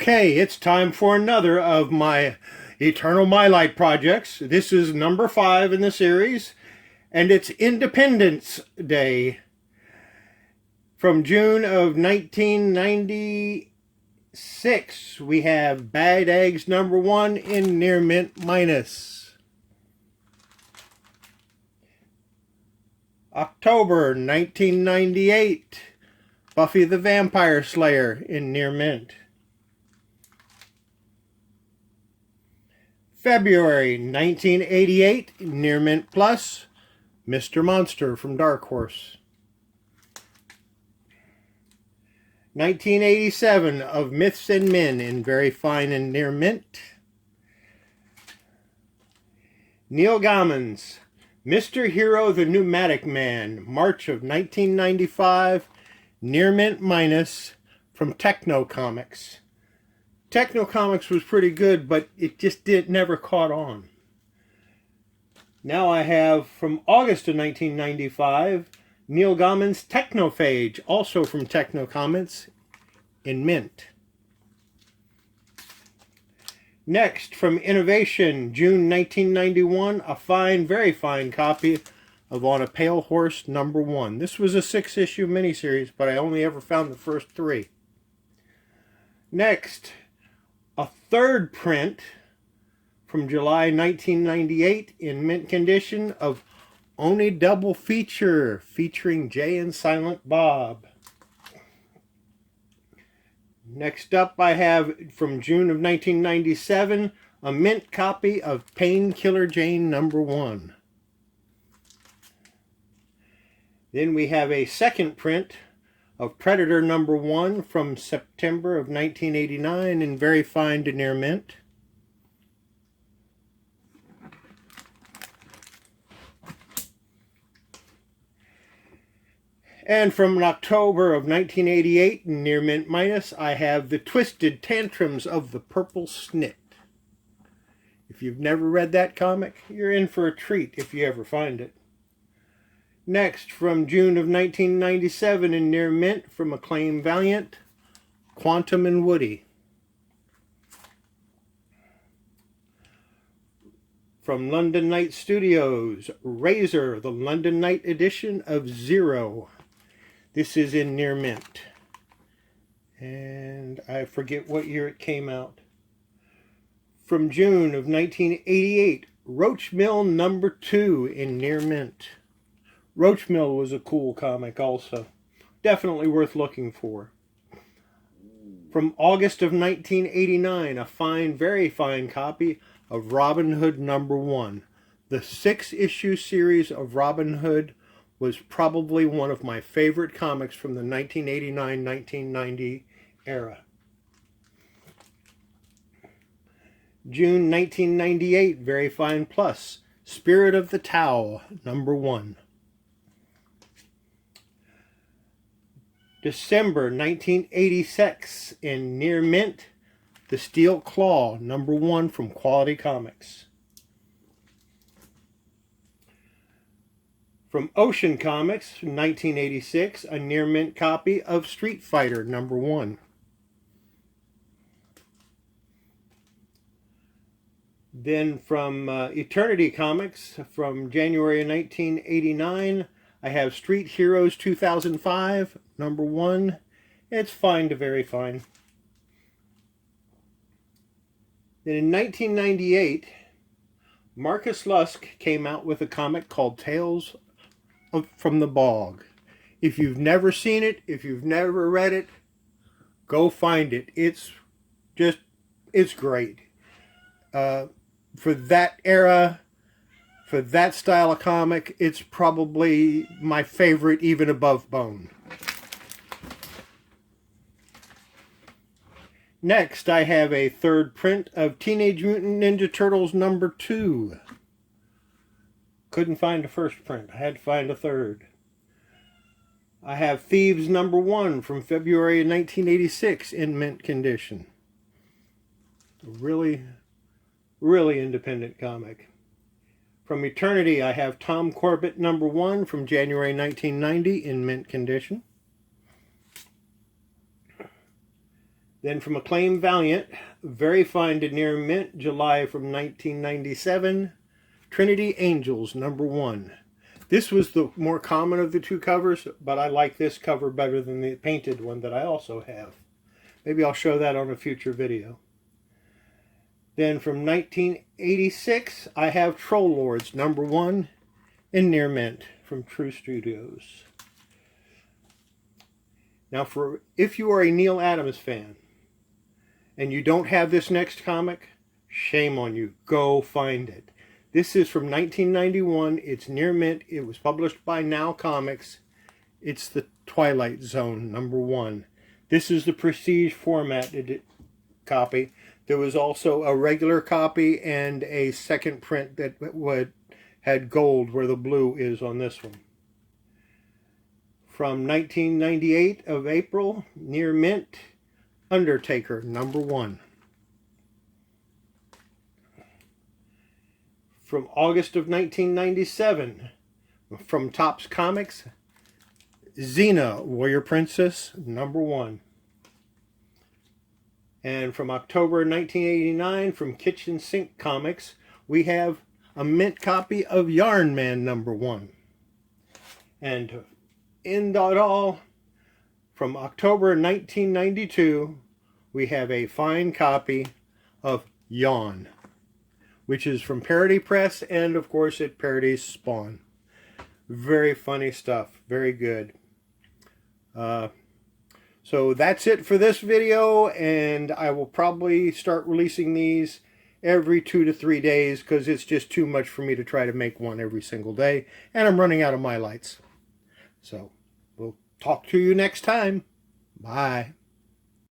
Okay, it's time for another of my Eternal Mylite projects. This is number 5 in the series, and it's Independence Day from June of 1996. We have Bad Eggs number 1 in Near Mint Minus. October 1998, Buffy the Vampire Slayer in Near Mint. February 1988, Near Mint Plus, Mr. Monster from Dark Horse. 1987, Of Myths and Men in Very Fine and Near Mint. Neil Gaiman's Mr. Hero the Pneumatic Man, March of 1995, Near Mint Minus, from Techno Comics. Techno Comics was pretty good, but it just never caught on. Now I have, from August of 1995, Neil Gaiman's Technophage, also from Techno Comics, in Mint. Next, from Innovation, June 1991, a fine, very fine copy of On a Pale Horse number 1. This was a 6-issue miniseries, but I only ever found the first 3. Next, a third print from July 1998 in mint condition of Oni Double Feature featuring Jay and Silent Bob. Next up I have from June of 1997 a mint copy of Painkiller Jane number 1. Then we have a second print of Predator number 1 from September of 1989 in Very Fine to Near Mint. And from October of 1988 in Near Mint Minus, I have The Twisted Tantrums of the Purple Snit. If you've never read that comic, you're in for a treat if you ever find it. Next, from June of 1997 in Near Mint, from Acclaim Valiant, Quantum and Woody. From London Night Studios, Razor, the London Night edition of Zero. This is in Near Mint. And I forget what year it came out. From June of 1988, Roach Mill number 2 in Near Mint. Roach Mill was a cool comic also. Definitely worth looking for. From August of 1989, a fine, very fine copy of Robin Hood number 1. The 6-issue series of Robin Hood was probably one of my favorite comics from the 1989-1990 era. June 1998, Very Fine Plus, Spirit of the Tau number 1. December 1986 in Near Mint, The Steel Claw, number 1 from Quality Comics. From Ocean Comics, 1986, a Near Mint copy of Street Fighter, number 1. Then from Eternity Comics, from January 1989, I have Street Heroes 2005, number 1. It's fine to very fine. Then in 1998, Marcus Lusk came out with a comic called Tales from the Bog. If you've never seen it, if you've never read it, go find it. It's great. For that era, for that style of comic, it's probably my favorite, even above Bone. Next, I have a third print of Teenage Mutant Ninja Turtles number 2. Couldn't find a first print. I had to find a third. I have Thieves number 1 from February 1986 in mint condition. Really, really independent comic. From Eternity, I have Tom Corbett number 1 from January 1990 in mint condition. Then from Acclaim Valiant, very fine to near mint, July from 1997, Trinity Angels #1. This was the more common of the two covers, but I like this cover better than the painted one that I also have. Maybe I'll show that on a future video. Then from 1986, I have Troll Lords #1 in near mint from True Studios. Now, if you are a Neil Adams fan and you don't have this next comic, shame on you. Go find it. This is from 1991. It's near mint. It was published by Now Comics. It's the Twilight Zone #1. This is the prestige formatted copy. There was also a regular copy and a second print that had gold where the blue is on this one. From 1998 of April, near mint, Undertaker #1. From August of 1997, from Topps Comics, Xena, Warrior Princess #1. And from October 1989, from Kitchen Sink Comics, we have a mint copy of Yarn Man #1. And to end it all, from October 1992, we have a fine copy of Yawn, which is from Parody Press, and of course it parodies Spawn. Very funny stuff. Very good. So that's it for this video, and I will probably start releasing these every 2 to 3 days because it's just too much for me to try to make one every single day, and I'm running out of Mylites. So we'll talk to you next time. Bye.